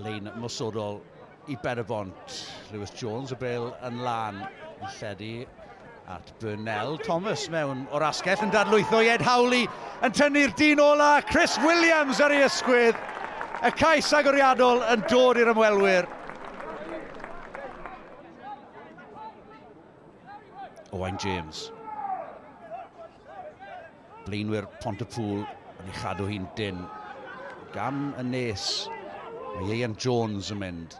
lein mosodol I Pen-y-bont. Lewis Jones y bel yn lan yn lledu at Burnell. Thomas mewn o'r asgell yn dadlwytho I Ed Hawley yn tynnu'r dyn ola. Chris Williams ar ei ysgwydd. Y cais agoriadol yn dod i'r ymwelwyr. Owain James. Blaenwyr Pontypool yn ei chadw hi'n dyn. Gam y nes. Mae Ian Jones yn mynd.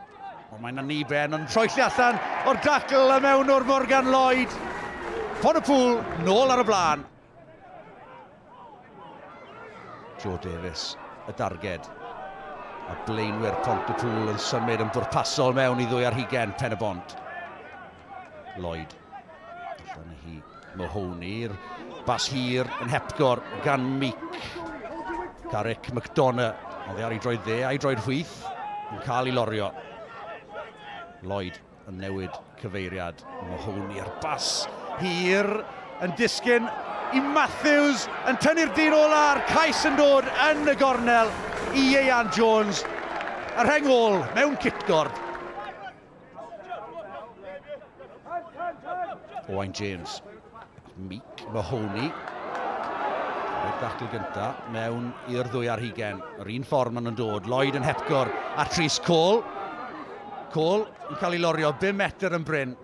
Ond mae'n aniben yn troelli allan o'r dacl y mewn o'r Morgan Lloyd. Pont-y-pŵl nôl ar y blaen. Joe Davies, y darged. A blaenwyr Pont-y-pŵl yn symud yn bwrpasol mewn I ddwy ar hugen Pen-y-bont. Lloyd. Allan hi Mahoney'r bas hir yn hepgor gan Meek. Carrick McDonough. Oedd ar ei droed dde, a'i droed chwyth. Yn cael ei lorio. Lloyd yn newid cyfeiriad. Mahoney ar bas hir yn disgyn I Matthews yn tynnu'r dyn ola a'r cais yn dod yn y gornel I Ian Jones. Yr rheng ôl mewn kitgord. Owain James. Meek Mahoney. Yr dacl gynta mewn i'r ddwy ar hugen. Yr un ffordd maen nhw'n dod. Lloyd yn hepgor a Tris Cole. Cole yn cael ei lorio 5 metr yn bryn.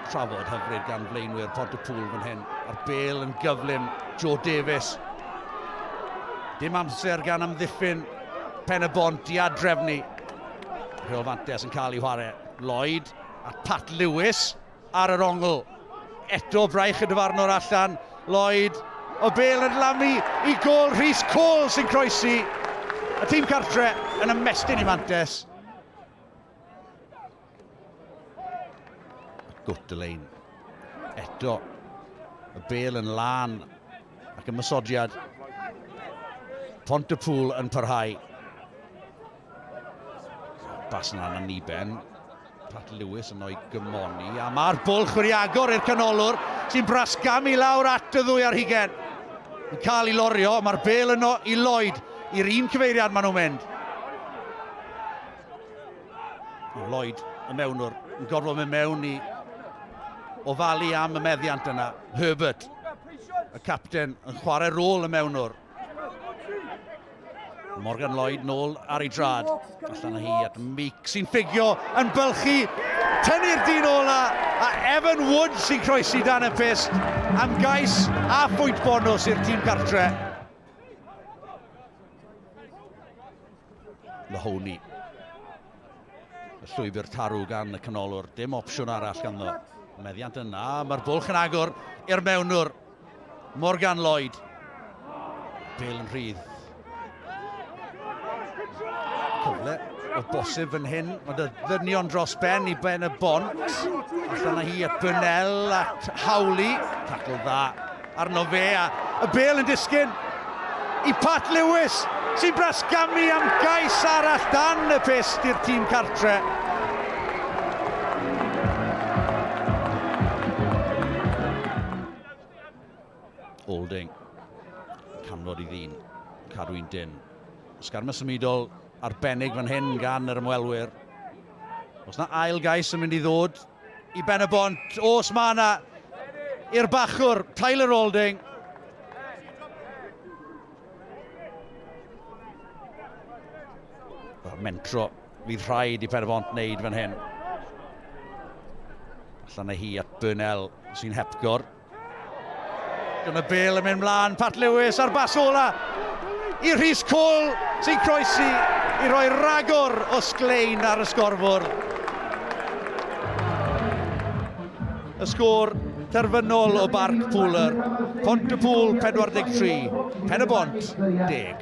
Trafod hyfryd gan blaenwyr Pont-y-pŵl fan hyn. A'r bel yn gyflym Joe Davies. Dim amser gan amddiffyn Pen-y-bont I adrefnu. Rheol fantes yn cael ei chwarae. Lloyd at Pat Lewis ar yr ongl. Eto braich y dyfarnwr allan. Lloyd o bel yn lamu I gol Rhys Cole sy'n croesi. Y tîm cartre yn ymestyn I mantes. Gwt y lein. Eto y bel yn lan ac yn mysodiad. Pont-y-pŵl yn parhau. Bas yna yn aniben. Pat Lewis yn o'i gymoni. A mae'r bwlch wedi agor i'r canolwr sy'n brasgamu lawr at y ddwy ar hugen. Yn cael ei lorio. Mae'r bel yno I Lloyd. I'r un cyfeiriad maen nhw'n mynd. Lloyd y mewnwr yn gorfod mynd mewn I ofalu am y meddiant yna. Herbert, y capten, yn chwarae rôl y mewnwr. Morgan Lloyd nôl ar ei drad. Allan â hi at Meek sy'n ffigio yn bylchu. Tynnu'r dyn ola a Evan Wood sy'n croesi dan y pist am gais a phwynt bonus i'r tîm cartre. Mahoney. Y llwybr tarw gan y canolwr. Dim opsiwn arall ganddo. Meddiant yna. Mae'r bwlch yn agor i'r mewnwr. Morgan Lloyd. Bel yn rhydd. Cyfle o bosib yn hyn. Mae ddynion dros ben I Pen-y-bont. Allan â hi at Burnell at Hawley. Tacl dda arno fe a y bel yn disgyn I Pat Lewis sy'n brasgamu am gais arall dan y pist i'r tîm cartre. Olding. Canfod I ddyn. Cadw i'n dyn. Sgarma symudol arbennig fan hyn gan yr ymwelwyr. Os na ail gais yn mynd I ddod I Pen-y-bont. Os ma na i'r bachwr Tyler Olding. Mentro fydd rhaid I Pen-y-bont wneud fan hyn. Allan â hi at Burnell sy'n hepgor. Dyna bel yn mynd mlaen. Pat Lewis ar bas ola I Rhys Cole sy'n croesi I roi ragor o sglein ar y sgorfwr. Y sgôr terfynol o Barc Pwler. Pont-y-pŵl 43. Pen-y-bont 10.